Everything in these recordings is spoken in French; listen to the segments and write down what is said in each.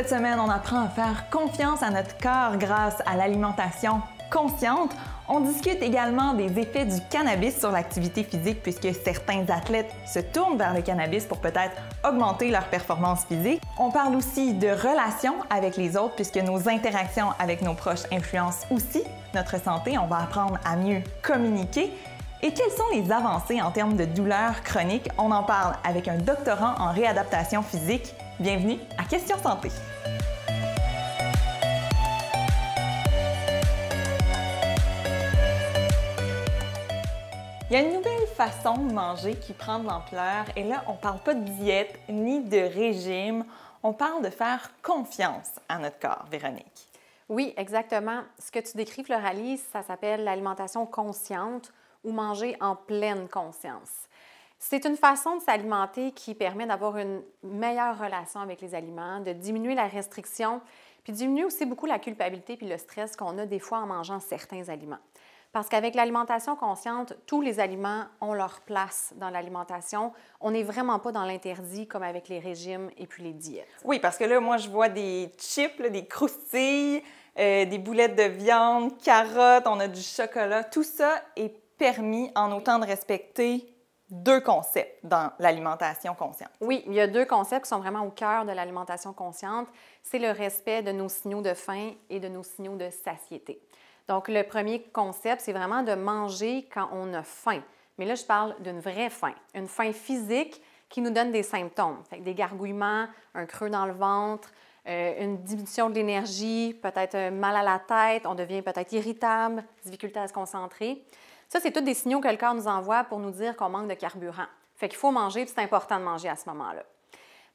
Cette semaine, on apprend à faire confiance à notre corps grâce à l'alimentation consciente. On discute également des effets du cannabis sur l'activité physique puisque certains athlètes se tournent vers le cannabis pour peut-être augmenter leur performance physique. On parle aussi de relations avec les autres puisque nos interactions avec nos proches influencent aussi notre santé. On va apprendre à mieux communiquer. Et quelles sont les avancées en termes de douleurs chroniques? On en parle avec un doctorant en réadaptation physique. Bienvenue à Question Santé. Il y a une nouvelle façon de manger qui prend de l'ampleur et là, on ne parle pas de diète ni de régime, on parle de faire confiance à notre corps, Véronique. Oui, exactement. Ce que tu décris, Floralie, ça s'appelle l'alimentation consciente ou manger en pleine conscience. C'est une façon de s'alimenter qui permet d'avoir une meilleure relation avec les aliments, de diminuer la restriction, puis diminuer aussi beaucoup la culpabilité puis le stress qu'on a des fois en mangeant certains aliments. Parce qu'avec l'alimentation consciente, tous les aliments ont leur place dans l'alimentation. On n'est vraiment pas dans l'interdit comme avec les régimes et puis les diètes. Oui, parce que là, moi, je vois des chips, là, des croustilles, des boulettes de viande, carottes, on a du chocolat. Tout ça est permis en autant de respecter deux concepts dans l'alimentation consciente. Oui, il y a deux concepts qui sont vraiment au cœur de l'alimentation consciente. C'est le respect de nos signaux de faim et de nos signaux de satiété. Donc, le premier concept, c'est vraiment de manger quand on a faim. Mais là, je parle d'une vraie faim, une faim physique qui nous donne des symptômes. Fait que des gargouillements, un creux dans le ventre, une diminution de l'énergie, peut-être un mal à la tête, on devient peut-être irritable, difficulté à se concentrer. Ça, c'est tous des signaux que le corps nous envoie pour nous dire qu'on manque de carburant. Fait qu'il faut manger, puis c'est important de manger à ce moment-là.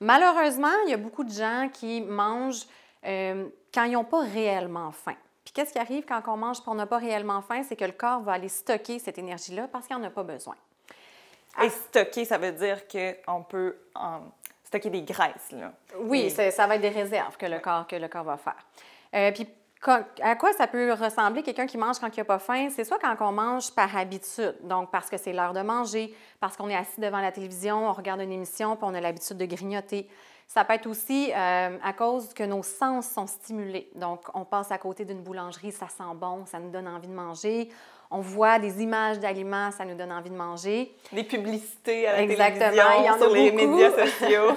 Malheureusement, il y a beaucoup de gens qui mangent quand ils n'ont pas réellement faim. Puis qu'est-ce qui arrive quand on mange et on n'a pas réellement faim? C'est que le corps va aller stocker cette énergie-là parce qu'il n'en a pas besoin. Et stocker, ça veut dire qu'on peut stocker des graisses, là. Oui, ça va être des réserves que le corps va faire. Puis à quoi ça peut ressembler quelqu'un qui mange quand il n'a pas faim? C'est soit quand on mange par habitude, donc parce que c'est l'heure de manger, parce qu'on est assis devant la télévision, on regarde une émission puis on a l'habitude de grignoter. Ça peut être aussi à cause que nos sens sont stimulés. Donc, on passe à côté d'une boulangerie, ça sent bon, ça nous donne envie de manger. On voit des images d'aliments, ça nous donne envie de manger. Des publicités à la Exactement, télévision, il y en a sur les beaucoup. médias sociaux.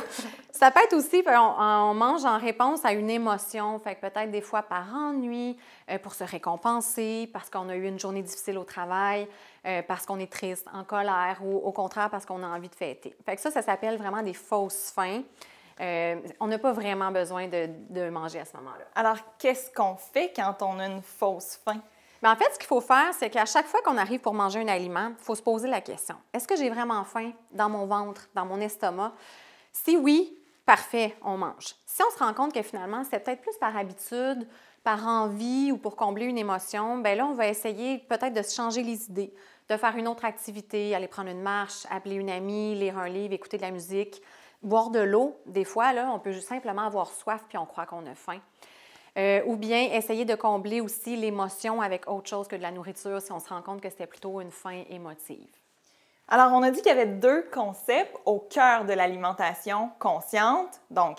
Ça peut être aussi, on mange en réponse à une émotion, fait que peut-être des fois par ennui, pour se récompenser, parce qu'on a eu une journée difficile au travail, parce qu'on est triste, en colère, ou au contraire parce qu'on a envie de fêter. Fait que ça s'appelle vraiment des fausses faims. On n'a pas vraiment besoin de manger à ce moment-là. Alors, qu'est-ce qu'on fait quand on a une fausse faim? Bien, en fait, ce qu'il faut faire, c'est qu'à chaque fois qu'on arrive pour manger un aliment, il faut se poser la question. Est-ce que j'ai vraiment faim dans mon ventre, dans mon estomac? Si oui, parfait, on mange. Si on se rend compte que finalement, c'est peut-être plus par habitude, par envie ou pour combler une émotion, bien là, on va essayer peut-être de se changer les idées, de faire une autre activité, aller prendre une marche, appeler une amie, lire un livre, écouter de la musique. Boire de l'eau, des fois, là, on peut juste simplement avoir soif puis on croit qu'on a faim. Ou bien essayer de combler aussi l'émotion avec autre chose que de la nourriture si on se rend compte que c'était plutôt une faim émotive. Alors, on a dit qu'il y avait deux concepts au cœur de l'alimentation consciente. Donc,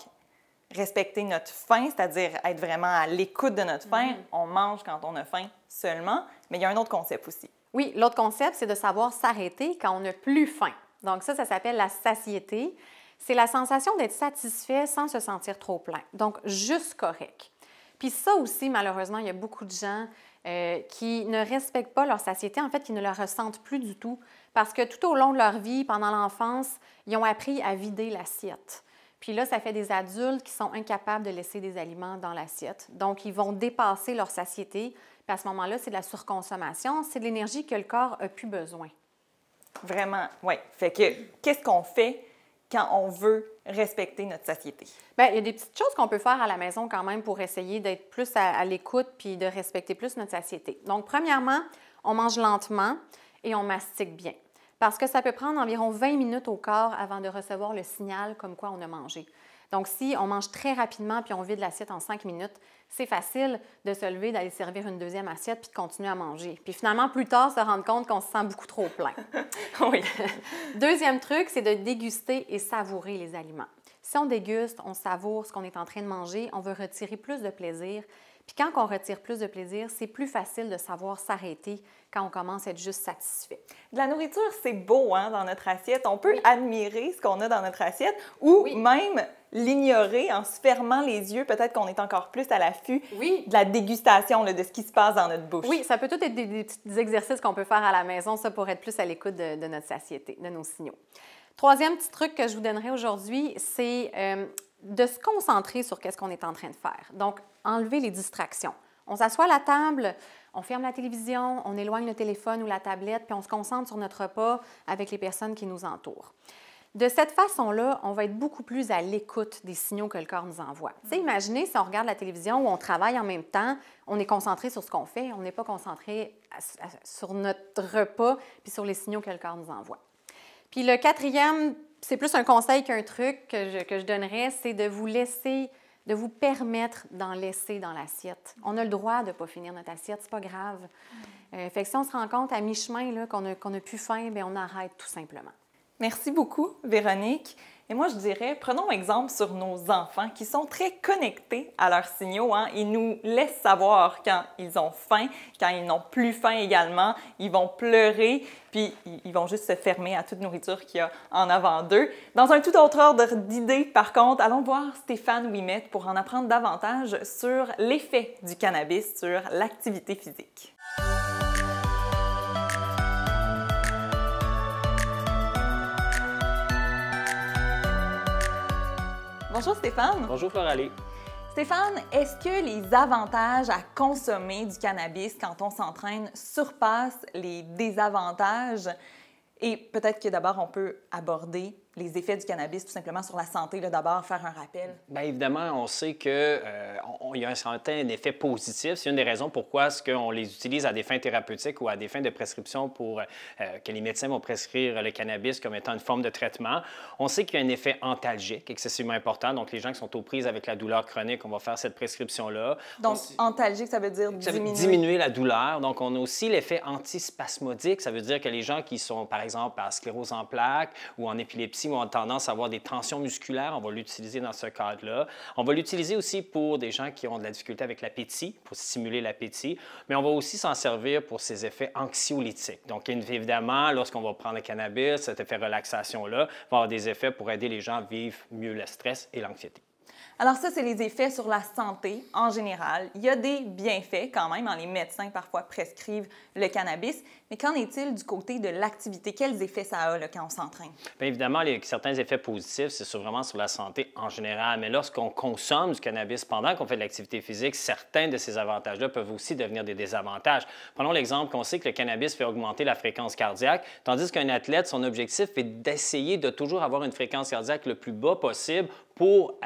respecter notre faim, c'est-à-dire être vraiment à l'écoute de notre faim. On mange quand on a faim seulement, mais il y a un autre concept aussi. Oui, l'autre concept, c'est de savoir s'arrêter quand on n'a plus faim. Donc ça s'appelle la satiété. C'est la sensation d'être satisfait sans se sentir trop plein. Donc, juste correct. Puis ça aussi, malheureusement, il y a beaucoup de gens qui ne respectent pas leur satiété, en fait, qui ne la ressentent plus du tout, parce que tout au long de leur vie, pendant l'enfance, ils ont appris à vider l'assiette. Puis là, ça fait des adultes qui sont incapables de laisser des aliments dans l'assiette. Donc, ils vont dépasser leur satiété. Puis à ce moment-là, c'est de la surconsommation, c'est de l'énergie que le corps n'a plus besoin. Vraiment, oui. Fait que, qu'est-ce qu'on fait quand on veut respecter notre satiété? Bien, il y a des petites choses qu'on peut faire à la maison quand même pour essayer d'être plus à l'écoute puis de respecter plus notre satiété. Donc, premièrement, on mange lentement et on mastique bien. Parce que ça peut prendre environ 20 minutes au corps avant de recevoir le signal comme quoi on a mangé. Donc, si on mange très rapidement puis on vide l'assiette en 5 minutes, c'est facile de se lever, d'aller servir une deuxième assiette puis de continuer à manger. Puis finalement, plus tard, se rendre compte qu'on se sent beaucoup trop plein. Oui. Deuxième truc, c'est de déguster et savourer les aliments. Si on déguste, on savoure ce qu'on est en train de manger, on veut retirer plus de plaisir. Puis quand on retire plus de plaisir, c'est plus facile de savoir s'arrêter quand on commence à être juste satisfait. De la nourriture, c'est beau hein, dans notre assiette. On peut admirer ce qu'on a dans notre assiette ou même l'ignorer en se fermant les yeux. Peut-être qu'on est encore plus à l'affût de la dégustation, là, de ce qui se passe dans notre bouche. Oui, ça peut tout être des petits exercices qu'on peut faire à la maison, ça pour être plus à l'écoute de notre satiété, de nos signaux. Troisième petit truc que je vous donnerai aujourd'hui, c'est de se concentrer sur ce qu'on est en train de faire. Donc, enlever les distractions. On s'assoit à la table, on ferme la télévision, on éloigne le téléphone ou la tablette, puis on se concentre sur notre repas avec les personnes qui nous entourent. De cette façon-là, on va être beaucoup plus à l'écoute des signaux que le corps nous envoie. Tu sais, imaginez si on regarde la télévision ou on travaille en même temps, on est concentré sur ce qu'on fait, on n'est pas concentré sur notre repas puis sur les signaux que le corps nous envoie. Puis le quatrième, c'est plus un conseil qu'un truc que je donnerais, c'est de vous laisser, de vous permettre d'en laisser dans l'assiette. On a le droit de ne pas finir notre assiette, c'est pas grave. Fait que si on se rend compte à mi-chemin qu'on a plus faim, bien on arrête tout simplement. Merci beaucoup, Véronique. Et moi, je dirais, prenons exemple sur nos enfants qui sont très connectés à leurs signaux. Hein. Ils nous laissent savoir quand ils ont faim, quand ils n'ont plus faim également. Ils vont pleurer, puis ils vont juste se fermer à toute nourriture qu'il y a en avant d'eux. Dans un tout autre ordre d'idées, par contre, allons voir Stéphane Ouimet pour en apprendre davantage sur l'effet du cannabis sur l'activité physique. Bonjour Stéphane. Bonjour Floralie. Stéphane, est-ce que les avantages à consommer du cannabis quand on s'entraîne surpassent les désavantages? Et peut-être que d'abord, on peut aborder les effets du cannabis tout simplement sur la santé, là, d'abord faire un rappel. Bien évidemment, on sait qu'il y a un certain effet positif. C'est une des raisons pourquoi est-ce qu'on les utilise à des fins thérapeutiques ou à des fins de prescription pour que les médecins vont prescrire le cannabis comme étant une forme de traitement. On sait qu'il y a un effet antalgique excessivement important. Donc, les gens qui sont aux prises avec la douleur chronique, on va faire cette prescription-là. Donc, antalgique, ça veut dire diminuer la douleur. Donc, on a aussi l'effet antispasmodique. Ça veut dire que les gens qui sont, par exemple, à sclérose en plaques ou en épilepsie ont tendance à avoir des tensions musculaires. On va l'utiliser dans ce cadre-là. On va l'utiliser aussi pour des gens qui ont de la difficulté avec l'appétit, pour stimuler l'appétit, mais on va aussi s'en servir pour ses effets anxiolytiques. Donc, évidemment, lorsqu'on va prendre le cannabis, cet effet relaxation-là va avoir des effets pour aider les gens à vivre mieux le stress et l'anxiété. Alors ça, c'est les effets sur la santé en général. Il y a des bienfaits quand même. Les médecins parfois prescrivent le cannabis. Mais qu'en est-il du côté de l'activité? Quels effets ça a là, quand on s'entraîne? Bien évidemment, certains effets positifs, c'est vraiment sur la santé en général. Mais lorsqu'on consomme du cannabis pendant qu'on fait de l'activité physique, certains de ces avantages-là peuvent aussi devenir des désavantages. Prenons l'exemple qu'on sait que le cannabis fait augmenter la fréquence cardiaque, tandis qu'un athlète, son objectif est d'essayer de toujours avoir une fréquence cardiaque le plus bas possible pour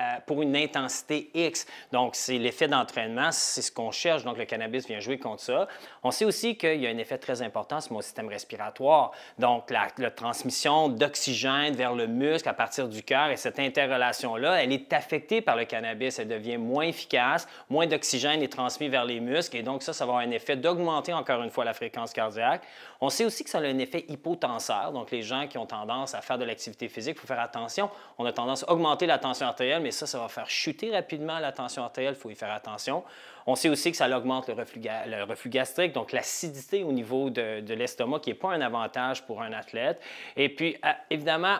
une intensité X. Donc, c'est l'effet d'entraînement, c'est ce qu'on cherche. Donc, le cannabis vient jouer contre ça. On sait aussi qu'il y a un effet très important sur mon système respiratoire. Donc, la transmission d'oxygène vers le muscle à partir du cœur et cette interrelation-là, elle est affectée par le cannabis. Elle devient moins efficace, moins d'oxygène est transmis vers les muscles et donc ça va avoir un effet d'augmenter encore une fois la fréquence cardiaque. On sait aussi que ça a un effet hypotenseur. Donc, les gens qui ont tendance à faire de l'activité physique, il faut faire attention. On a tendance à augmenter la tension artérielle, mais ça va faire chuter rapidement la tension artérielle, il faut y faire attention. On sait aussi que ça augmente le reflux gastrique, donc l'acidité au niveau de l'estomac, qui n'est pas un avantage pour un athlète. Et puis, évidemment,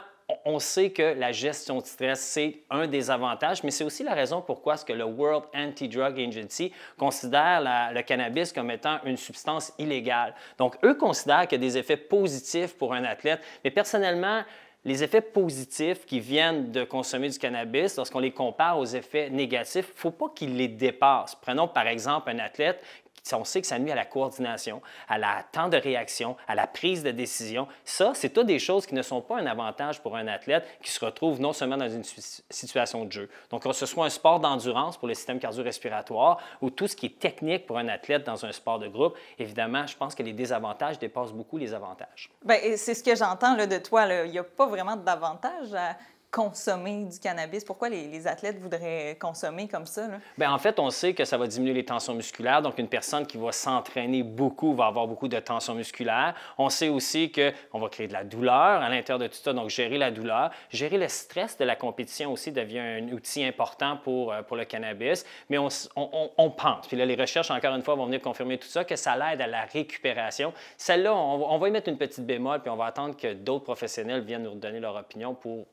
on sait que la gestion de stress, c'est un des avantages, mais c'est aussi la raison pourquoi est-ce que le World Anti-Drug Agency considère le cannabis comme étant une substance illégale. Donc, eux considèrent qu'il y a des effets positifs pour un athlète, mais personnellement, les effets positifs qui viennent de consommer du cannabis, lorsqu'on les compare aux effets négatifs, il ne faut pas qu'ils les dépassent. Prenons par exemple un athlète, on sait que ça nuit à la coordination, à la temps de réaction, à la prise de décision. Ça, c'est toutes des choses qui ne sont pas un avantage pour un athlète qui se retrouve non seulement dans une situation de jeu. Donc, que ce soit un sport d'endurance pour le système cardio-respiratoire ou tout ce qui est technique pour un athlète dans un sport de groupe, évidemment, je pense que les désavantages dépassent beaucoup les avantages. Bien, c'est ce que j'entends là, de toi. Là. Il n'y a pas vraiment d'avantage à consommer du cannabis? Pourquoi les athlètes voudraient consommer comme ça, là? Bien, en fait, on sait que ça va diminuer les tensions musculaires. Donc, une personne qui va s'entraîner beaucoup va avoir beaucoup de tensions musculaires. On sait aussi qu'on va créer de la douleur à l'intérieur de tout ça. Donc, gérer la douleur. Gérer le stress de la compétition aussi devient un outil important pour le cannabis. Mais on pense, puis là, les recherches, encore une fois, vont venir confirmer tout ça, que ça l'aide à la récupération. Celle-là, on va y mettre une petite bémol, puis on va attendre que d'autres professionnels viennent nous donner leur opinion pour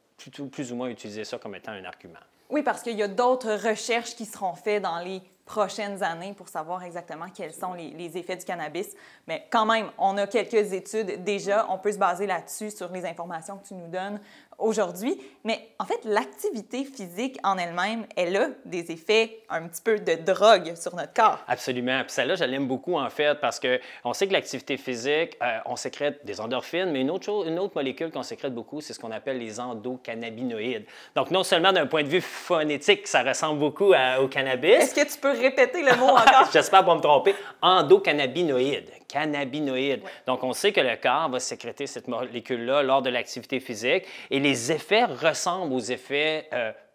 plus ou moins utiliser ça comme étant un argument. Oui, parce qu'il y a d'autres recherches qui seront faites dans les prochaines années pour savoir exactement quels sont les effets du cannabis. Mais quand même, on a quelques études déjà. On peut se baser là-dessus sur les informations que tu nous donnes aujourd'hui. Mais en fait, l'activité physique en elle-même, elle a des effets un petit peu de drogue sur notre corps. Absolument. Puis celle-là, je l'aime beaucoup, en fait, parce qu'on sait que l'activité physique, on sécrète des endorphines, mais une autre molécule qu'on sécrète beaucoup, c'est ce qu'on appelle les endocannabinoïdes. Donc, non seulement d'un point de vue phonétique, ça ressemble beaucoup au cannabis. Est-ce que tu peux répéter le mot encore? J'espère pas me tromper. Endocannabinoïdes. Cannabinoïdes. Ouais. Donc, on sait que le corps va sécréter cette molécule-là lors de l'activité physique et les effets ressemblent aux effets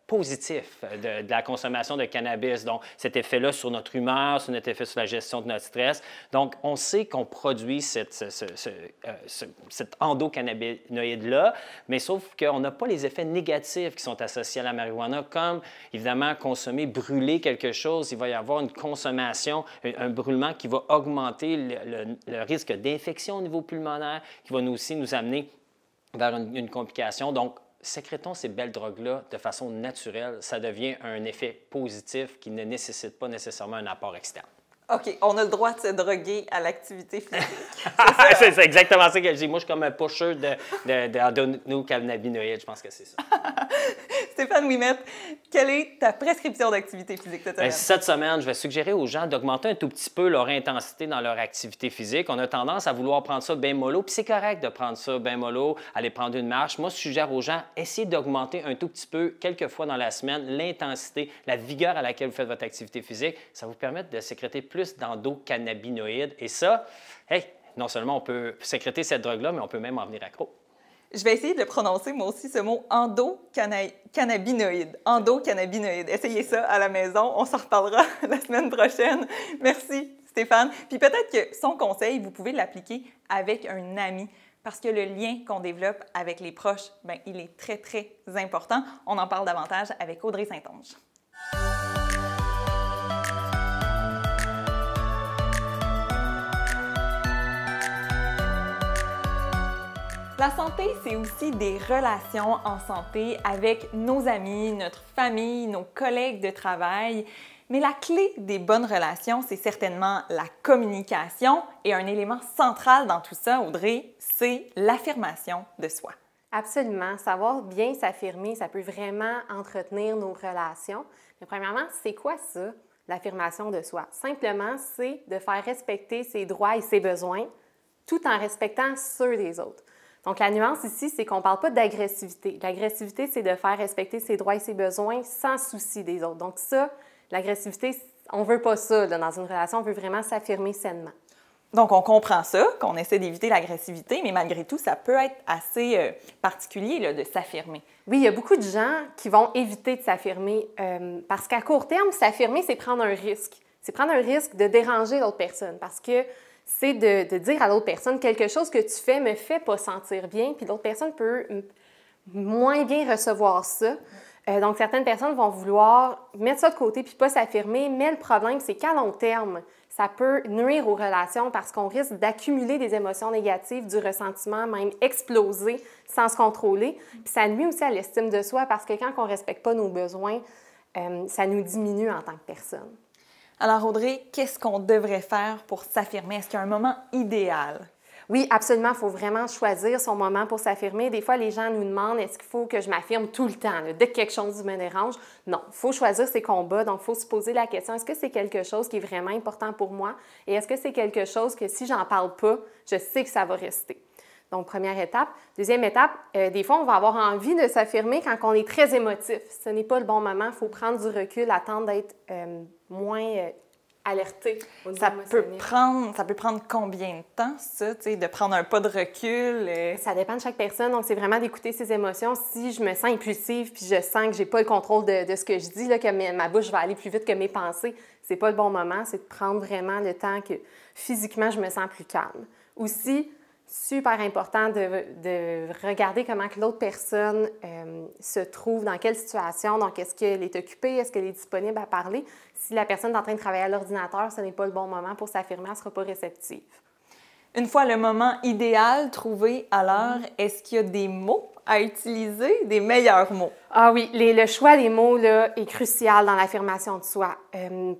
positif de la consommation de cannabis. Donc, cet effet-là sur notre humeur, sur notre effet sur la gestion de notre stress. Donc, on sait qu'on produit cet endocannabinoïde-là, mais sauf qu'on n'a pas les effets négatifs qui sont associés à la marijuana, comme, évidemment, consommer, brûler quelque chose. Il va y avoir une consommation, un brûlement qui va augmenter le risque d'infection au niveau pulmonaire, qui va aussi nous amener vers une complication. Donc, sécrétons ces belles drogues-là de façon naturelle. Ça devient un effet positif qui ne nécessite pas nécessairement un apport externe. OK, on a le droit de se droguer à l'activité physique. C'est exactement ça que je dis. Moi, je suis comme un pusher d'endocannabinoïdes. Je pense que c'est ça. Stéphane Ouimet, quelle est ta prescription d'activité physique cette semaine? Cette semaine, je vais suggérer aux gens d'augmenter un tout petit peu leur intensité dans leur activité physique. On a tendance à vouloir prendre ça bien mollo, puis c'est correct de prendre ça bien mollo, aller prendre une marche. Moi, je suggère aux gens, essayez d'augmenter un tout petit peu, quelques fois dans la semaine, l'intensité, la vigueur à laquelle vous faites votre activité physique. Ça va vous permettre de sécréter plus d'endocannabinoïdes. Et ça, non seulement on peut sécréter cette drogue-là, mais on peut même en venir accro. Je vais essayer de prononcer, moi aussi, ce mot endocannabinoïde. Endocannabinoïde. Essayez ça à la maison. On s'en reparlera la semaine prochaine. Merci, Stéphane. Puis peut-être que son conseil, vous pouvez l'appliquer avec un ami parce que le lien qu'on développe avec les proches, bien, il est très, très important. On en parle davantage avec Audrey Saint-Onge. La santé, c'est aussi des relations en santé avec nos amis, notre famille, nos collègues de travail. Mais la clé des bonnes relations, c'est certainement la communication. Et un élément central dans tout ça, Audrey, c'est l'affirmation de soi. Absolument. Savoir bien s'affirmer, ça peut vraiment entretenir nos relations. Mais premièrement, c'est quoi ça, l'affirmation de soi? Simplement, c'est de faire respecter ses droits et ses besoins tout en respectant ceux des autres. Donc, la nuance ici, c'est qu'on ne parle pas d'agressivité. L'agressivité, c'est de faire respecter ses droits et ses besoins sans souci des autres. Donc ça, l'agressivité, on ne veut pas ça là, dans une relation. On veut vraiment s'affirmer sainement. Donc, on comprend ça, qu'on essaie d'éviter l'agressivité, mais malgré tout, ça peut être assez particulier là, de s'affirmer. Oui, il y a beaucoup de gens qui vont éviter de s'affirmer parce qu'à court terme, s'affirmer, c'est prendre un risque. C'est prendre un risque de déranger l'autre personne parce que c'est de dire à l'autre personne quelque chose que tu fais me fait pas sentir bien, puis l'autre personne peut moins bien recevoir ça. Donc, certaines personnes vont vouloir mettre ça de côté puis pas s'affirmer, mais le problème, c'est qu'à long terme, ça peut nuire aux relations parce qu'on risque d'accumuler des émotions négatives, du ressentiment, même exploser sans se contrôler. Puis ça nuit aussi à l'estime de soi parce que quand on ne respecte pas nos besoins, ça nous diminue en tant que personne. Alors, Audrey, qu'est-ce qu'on devrait faire pour s'affirmer? Est-ce qu'il y a un moment idéal? Oui, absolument. Il faut vraiment choisir son moment pour s'affirmer. Des fois, les gens nous demandent, est-ce qu'il faut que je m'affirme tout le temps, là, dès que quelque chose me dérange? Non, il faut choisir ses combats. Donc, il faut se poser la question, est-ce que c'est quelque chose qui est vraiment important pour moi? Et est-ce que c'est quelque chose que si j'en parle pas, je sais que ça va rester? Donc, première étape. Deuxième étape, des fois, on va avoir envie de s'affirmer quand on est très émotif. Ce n'est pas le bon moment. Il faut prendre du recul, attendre d'être moins alerter au niveau Ça émotionnel. ça peut prendre combien de temps, ça, tu sais, de prendre un pas de recul? Ça dépend de chaque personne, donc c'est vraiment d'écouter ses émotions. Si je me sens impulsive puis je sens que j'ai pas le contrôle de ce que je dis, là, que ma bouche va aller plus vite que mes pensées, c'est pas le bon moment. C'est de prendre vraiment le temps que physiquement je me sens plus calme. Aussi, super important de regarder comment que l'autre personne se trouve, dans quelle situation. Donc, est-ce qu'elle est occupée? Est-ce qu'elle est disponible à parler? Si la personne est en train de travailler à l'ordinateur, ce n'est pas le bon moment pour s'affirmer, elle ne sera pas réceptive. Une fois le moment idéal trouvé à l'heure, est-ce qu'il y a des mots à utiliser, des meilleurs mots? Ah oui, le choix des mots là, est crucial dans l'affirmation de soi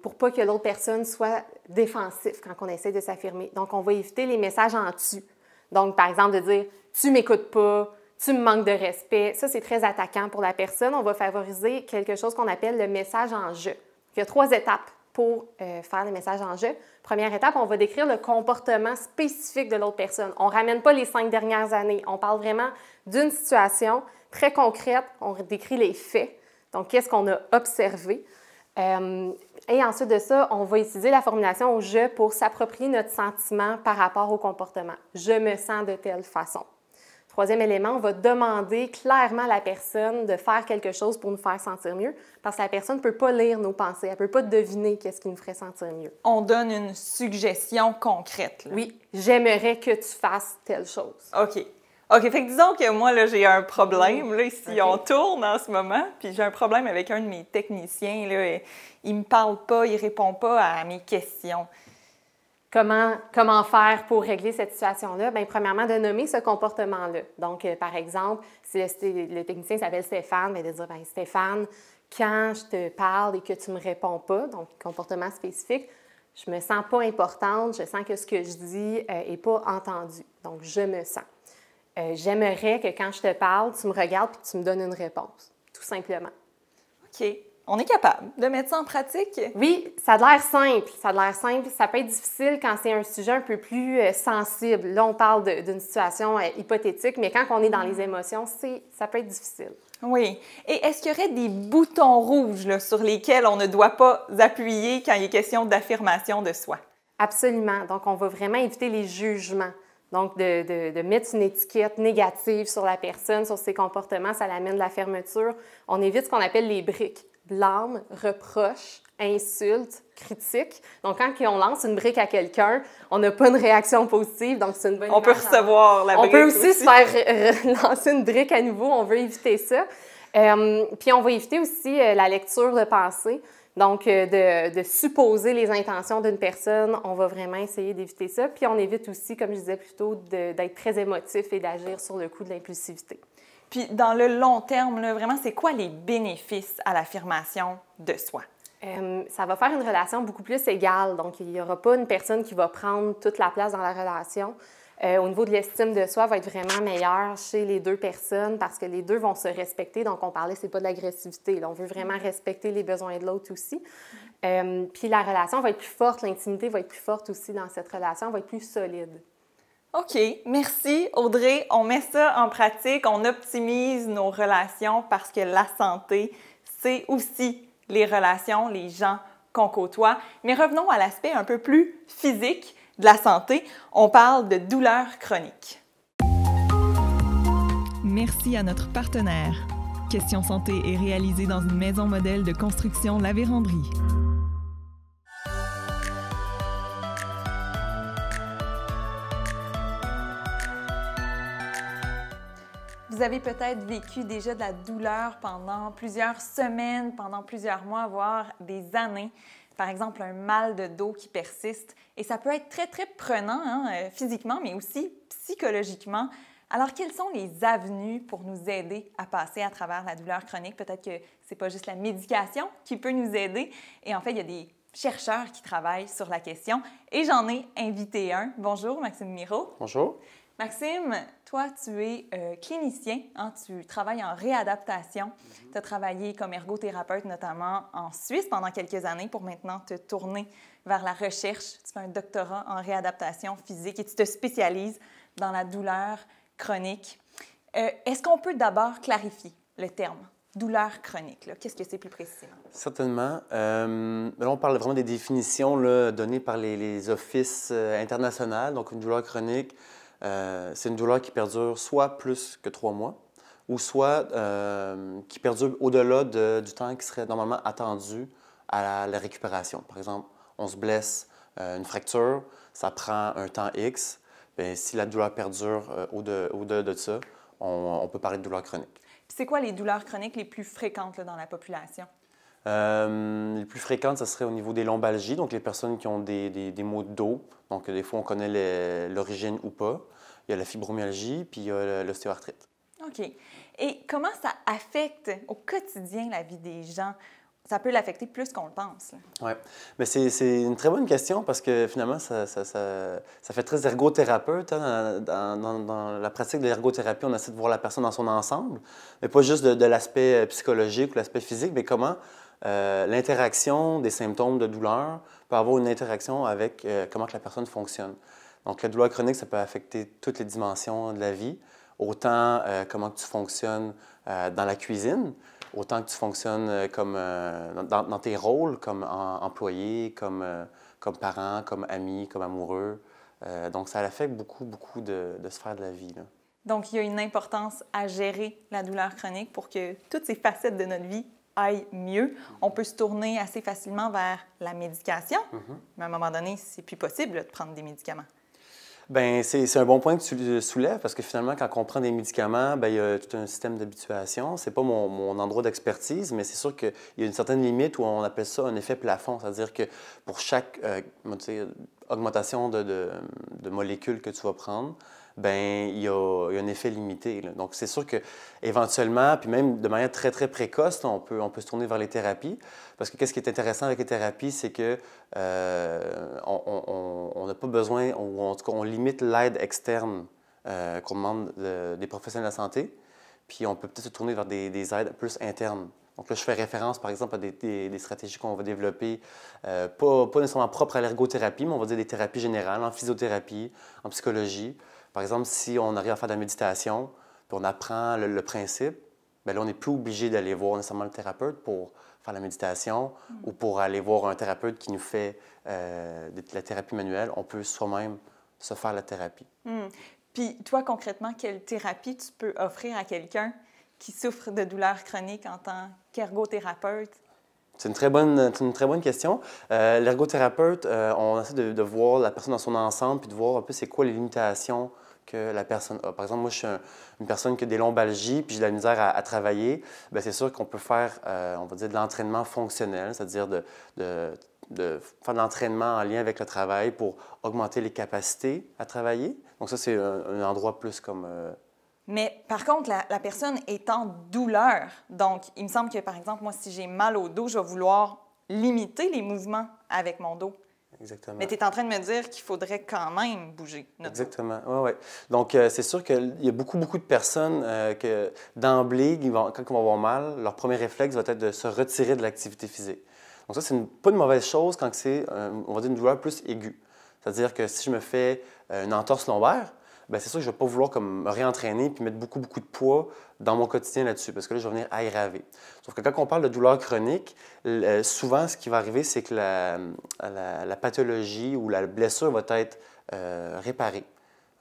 pour pas que l'autre personne soit défensif quand on essaie de s'affirmer. Donc, on va éviter les messages en tu. Donc, par exemple, de dire « tu m'écoutes pas »,« tu me manques de respect », ça, c'est très attaquant pour la personne. On va favoriser quelque chose qu'on appelle le message en « je ». Il y a 3 étapes pour faire le message en « je ». Première étape, on va décrire le comportement spécifique de l'autre personne. On ne ramène pas les 5 dernières années. On parle vraiment d'une situation très concrète. On décrit les faits. Donc, qu'est-ce qu'on a observé. Et ensuite de ça, on va utiliser la formulation au « je » pour s'approprier notre sentiment par rapport au comportement. Je me sens de telle façon. Troisième élément, on va demander clairement à la personne de faire quelque chose pour nous faire sentir mieux, parce que la personne ne peut pas lire nos pensées, elle ne peut pas deviner qu'est-ce qui nous ferait sentir mieux. On donne une suggestion concrète, là. Oui, j'aimerais que tu fasses telle chose. OK. OK, fait que disons que moi, là, j'ai un problème, là, ici, on tourne en ce moment, puis j'ai un problème avec un de mes techniciens, là, et il me parle pas, il répond pas à mes questions. Comment faire pour régler cette situation-là? Bien, premièrement, de nommer ce comportement-là. Donc, par exemple, si le technicien s'appelle Stéphane, bien, de dire, bien, Stéphane, quand je te parle et que tu me réponds pas, donc comportement spécifique, je me sens pas importante, je sens que ce que je dis est pas entendu. Donc, je me sens. J'aimerais que quand je te parle, tu me regardes et tu me donnes une réponse, tout simplement. OK. On est capable de mettre ça en pratique? Oui, ça a l'air simple. Ça a l'air simple. Ça peut être difficile quand c'est un sujet un peu plus sensible. Là, on parle d'une situation hypothétique, mais quand on est dans les émotions, ça peut être difficile. Oui. Et est-ce qu'il y aurait des boutons rouges là, sur lesquels on ne doit pas appuyer quand il est question d'affirmation de soi? Absolument. Donc, on va vraiment éviter les jugements. Donc, de mettre une étiquette négative sur la personne, sur ses comportements, ça l'amène de la fermeture. On évite ce qu'on appelle les briques. Blâme, reproche, insulte, critique. Donc, quand on lance une brique à quelqu'un, on n'a pas une réaction positive, donc c'est une bonne On peut recevoir la brique. On peut aussi se faire lancer une brique à nouveau, on veut éviter ça. Puis, on va éviter aussi la lecture de pensée. Donc, de supposer les intentions d'une personne, on va vraiment essayer d'éviter ça. Puis, on évite aussi, comme je disais plus tôt, d'être très émotif et d'agir sur le coup de l'impulsivité. Puis, dans le long terme, là, vraiment, c'est quoi les bénéfices à l'affirmation de soi? Ça va faire une relation beaucoup plus égale. Donc, il n'y aura pas une personne qui va prendre toute la place dans la relation. Au niveau de l'estime de soi, va être vraiment meilleur chez les deux personnes parce que les deux vont se respecter. Donc, on parlait, c'est pas de l'agressivité. Là, on veut vraiment respecter les besoins de l'autre aussi. Puis, la relation va être plus forte, l'intimité va être plus forte aussi dans cette relation, va être plus solide. OK, merci Audrey. On met ça en pratique, on optimise nos relations parce que la santé, c'est aussi les relations, les gens qu'on côtoie. Mais revenons à l'aspect un peu plus physique de la santé. On parle de douleurs chroniques. Merci à notre partenaire. Question Santé est réalisée dans une maison modèle de construction La Vérandrie. Vous avez peut-être vécu déjà de la douleur pendant plusieurs semaines, pendant plusieurs mois, voire des années. Par exemple, un mal de dos qui persiste. Et ça peut être très, très prenant physiquement, mais aussi psychologiquement. Alors, quelles sont les avenues pour nous aider à passer à travers la douleur chronique? Peut-être que ce n'est pas juste la médication qui peut nous aider. Et en fait, il y a des chercheurs qui travaillent sur la question. Et j'en ai invité un. Bonjour, Maxime Miro. Bonjour. Maxime, toi, tu es clinicien, tu travailles en réadaptation. Tu as travaillé comme ergothérapeute, notamment en Suisse pendant quelques années pour maintenant te tourner vers la recherche. Tu fais un doctorat en réadaptation physique et tu te spécialises dans la douleur chronique. Est-ce qu'on peut d'abord clarifier le terme douleur chronique? Qu'est-ce que c'est plus précisément? Certainement. Là, on parle vraiment des définitions là, données par les offices internationaux. Donc, une douleur chronique, c'est une douleur qui perdure soit plus que 3 mois ou soit qui perdure au-delà du temps qui serait normalement attendu à la récupération. Par exemple, on se blesse, une fracture, ça prend un temps X. Bien, si la douleur perdure au-delà de ça, on peut parler de douleur chronique. Puis c'est quoi les douleurs chroniques les plus fréquentes là, dans la population? Les plus fréquentes, ce serait au niveau des lombalgies, donc les personnes qui ont des maux de dos. Donc, des fois, on connaît l'origine ou pas. Il y a la fibromyalgie, puis il y a l'ostéoarthrite. OK. Et comment ça affecte au quotidien la vie des gens? Ça peut l'affecter plus qu'on le pense. Oui, mais c'est une très bonne question parce que finalement, ça fait très ergothérapeute. Hein, dans la pratique de l'ergothérapie, on essaie de voir la personne dans son ensemble, mais pas juste de l'aspect psychologique ou l'aspect physique, mais comment l'interaction des symptômes de douleur peut avoir une interaction avec comment que la personne fonctionne. Donc, la douleur chronique, ça peut affecter toutes les dimensions de la vie, autant comment tu fonctionnes dans la cuisine, autant que tu fonctionnes comme, dans tes rôles comme employé, comme parent, comme ami, comme amoureux. Donc, ça affecte beaucoup de sphères de la vie, là. Donc, il y a une importance à gérer la douleur chronique pour que toutes ces facettes de notre vie aillent mieux. On peut se tourner assez facilement vers la médication, mais à un moment donné, c'est plus possible là, de prendre des médicaments. Bien, c'est un bon point que tu soulèves parce que finalement, quand on prend des médicaments, bien, il y a tout un système d'habituation. C'est pas mon endroit d'expertise, mais c'est sûr qu'il y a une certaine limite où on appelle ça un effet plafond. C'est-à-dire que pour chaque augmentation de molécules que tu vas prendre, bien, il y a un effet limité, là. Donc, c'est sûr qu'éventuellement, puis même de manière très, très précoce, là, on peut se tourner vers les thérapies. Parce que qu'est-ce qui est intéressant avec les thérapies, c'est que on n'a pas besoin, ou en tout cas, on limite l'aide externe qu'on demande des professionnels de la santé. Puis, on peut peut-être se tourner vers des aides plus internes. Donc là, je fais référence, par exemple, à des stratégies qu'on va développer, pas nécessairement propres à l'ergothérapie, mais on va dire des thérapies générales, en physiothérapie, en psychologie. Par exemple, si on arrive à faire de la méditation, puis on apprend le principe, bien là, on n'est plus obligé d'aller voir nécessairement le thérapeute pour faire la méditation ou pour aller voir un thérapeute qui nous fait de la thérapie manuelle. On peut soi-même se faire la thérapie. Puis toi, concrètement, quelle thérapie tu peux offrir à quelqu'un qui souffre de douleurs chroniques en tant qu'ergothérapeute? C'est une très bonne question. L'ergothérapeute, on essaie de voir la personne dans son ensemble puis de voir un peu c'est quoi les limitations que la personne a. Par exemple, moi, je suis une personne qui a des lombalgies puis j'ai de la misère à travailler. Bien, c'est sûr qu'on peut faire, on va dire, de l'entraînement fonctionnel, c'est-à-dire de faire de l'entraînement en lien avec le travail pour augmenter les capacités à travailler. Donc ça, c'est un endroit plus comme... Mais par contre, la personne est en douleur. Donc, il me semble que, par exemple, moi, si j'ai mal au dos, je vais vouloir limiter les mouvements avec mon dos. Exactement. Mais tu es en train de me dire qu'il faudrait quand même bouger notre dos. Exactement, oui. Donc, c'est sûr qu'il y a beaucoup de personnes que, d'emblée, quand ils vont avoir mal, leur premier réflexe va être de se retirer de l'activité physique. Donc ça, c'est pas une mauvaise chose quand c'est, on va dire, une douleur plus aiguë. C'est-à-dire que si je me fais une entorse lombaire, bien, c'est sûr que je ne vais pas vouloir comme, me réentraîner puis mettre beaucoup de poids dans mon quotidien là-dessus parce que là, je vais venir aggraver. Sauf que quand on parle de douleur chronique, souvent, ce qui va arriver, c'est que la pathologie ou la blessure va être réparée.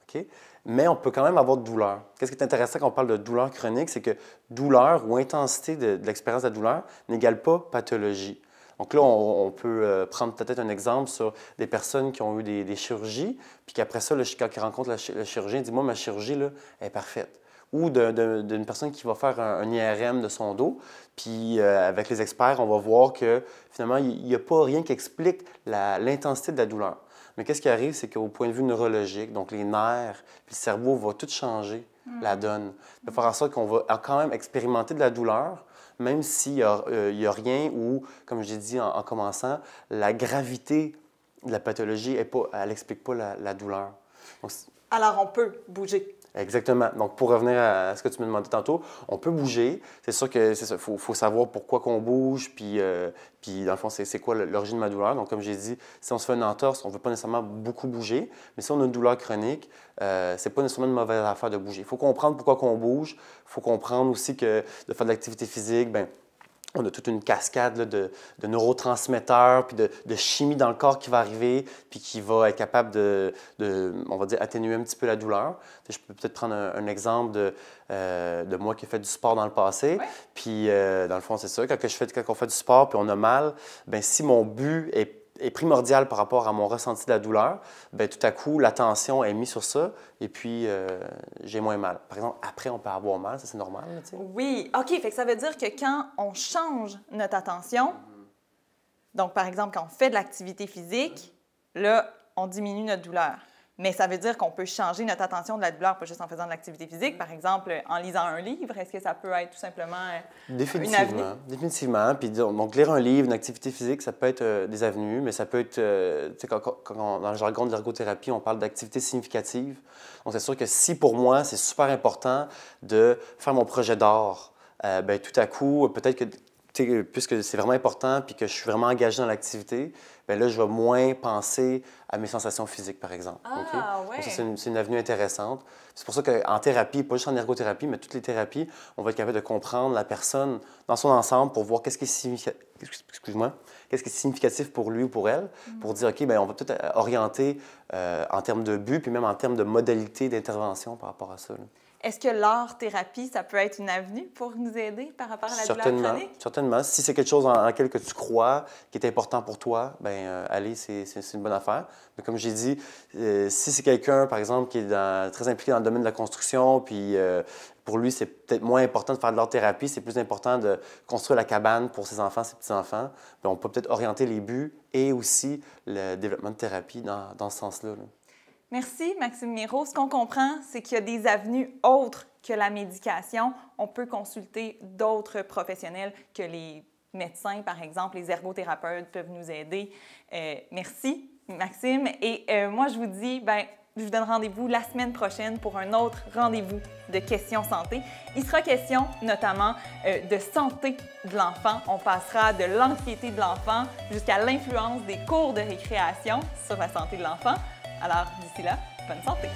Okay? Mais on peut quand même avoir de douleur. Qu'est-ce qui est intéressant quand on parle de douleur chronique, c'est que douleur ou intensité de l'expérience de la douleur n'égale pas pathologie. Donc là, on peut prendre peut-être un exemple sur des personnes qui ont eu des chirurgies, puis qu'après ça, quand ils rencontrent le chirurgien, ils disent « Moi, ma chirurgie là, est parfaite ». Ou d'une personne qui va faire un IRM de son dos, puis avec les experts, on va voir que finalement, il n'y a pas rien qui explique l'intensité de la douleur. Mais qu'est-ce qui arrive, c'est qu'au point de vue neurologique, donc les nerfs, puis le cerveau va tout changer la donne. Ça va faire en sorte qu'on va quand même expérimenter de la douleur, même s'il n'y a rien ou, comme j'ai dit en commençant, la gravité de la pathologie, elle n'explique pas la douleur. Donc, alors, on peut bouger. Exactement. Donc, pour revenir à ce que tu me demandais tantôt, on peut bouger. C'est sûr que c'est ça. Faut savoir pourquoi qu'on bouge, puis dans le fond, c'est quoi l'origine de ma douleur. Donc, comme j'ai dit, si on se fait une entorse, on ne veut pas nécessairement beaucoup bouger. Mais si on a une douleur chronique, c'est pas nécessairement une mauvaise affaire de bouger. Il faut comprendre pourquoi qu'on bouge. Il faut comprendre aussi que de faire de l'activité physique, bien, on a toute une cascade là, de neurotransmetteurs puis de chimie dans le corps qui va arriver puis qui va être capable on va dire, atténuer un petit peu la douleur. Je peux peut-être prendre un exemple de moi qui ai fait du sport dans le passé. Ouais. Puis, dans le fond, c'est ça. Quand on fait du sport puis on a mal, bien, si mon but est primordial par rapport à mon ressenti de la douleur, bien, tout à coup, l'attention est mise sur ça et puis j'ai moins mal. Par exemple, après, on peut avoir mal, ça c'est normal. Tu sais. Oui, OK. Fait que ça veut dire que quand on change notre attention, donc par exemple, quand on fait de l'activité physique, là, on diminue notre douleur. Mais ça veut dire qu'on peut changer notre attention de la douleur, pas juste en faisant de l'activité physique, par exemple, en lisant un livre. Est-ce que ça peut être tout simplement une avenue? Définitivement. Puis donc, lire un livre, une activité physique, ça peut être des avenues, mais ça peut être, tu sais, dans le jargon de l'ergothérapie, on parle d'activité significative. Donc, c'est sûr que si pour moi, c'est super important de faire mon projet d'art, bien, tout à coup, peut-être que puisque c'est vraiment important puis que je suis vraiment engagé dans l'activité, bien là, je vais moins penser à mes sensations physiques, par exemple. Ah, okay? ouais. Donc, ça, c'est une avenue intéressante. C'est pour ça qu'en thérapie, pas juste en ergothérapie, mais toutes les thérapies, on va être capable de comprendre la personne dans son ensemble pour voir qu'est-ce qui est significatif pour lui ou pour elle, pour dire, OK, bien, on va peut-être orienter en termes de but puis même en termes de modalité d'intervention par rapport à ça. Là. Est-ce que l'art-thérapie, ça peut être une avenue pour nous aider par rapport à la douleur chronique? Certainement. Si c'est quelque chose en lequel que tu crois, qui est important pour toi, bien, allez, c'est une bonne affaire. Mais comme j'ai dit, si c'est quelqu'un, par exemple, qui est très impliqué dans le domaine de la construction, puis pour lui, c'est peut-être moins important de faire de l'art-thérapie, c'est plus important de construire la cabane pour ses enfants, ses petits-enfants, bien, on peut peut-être orienter les buts et aussi le développement de thérapie dans ce sens-là. Là. Merci, Maxime Miro. Ce qu'on comprend, c'est qu'il y a des avenues autres que la médication. On peut consulter d'autres professionnels que les médecins, par exemple, les ergothérapeutes peuvent nous aider. Merci, Maxime. Et moi, je vous dis, bien, je vous donne rendez-vous la semaine prochaine pour un autre rendez-vous de questions santé. Il sera question notamment de santé de l'enfant. On passera de l'anxiété de l'enfant jusqu'à l'influence des cours de récréation sur la santé de l'enfant. Alors, d'ici là, bonne santé!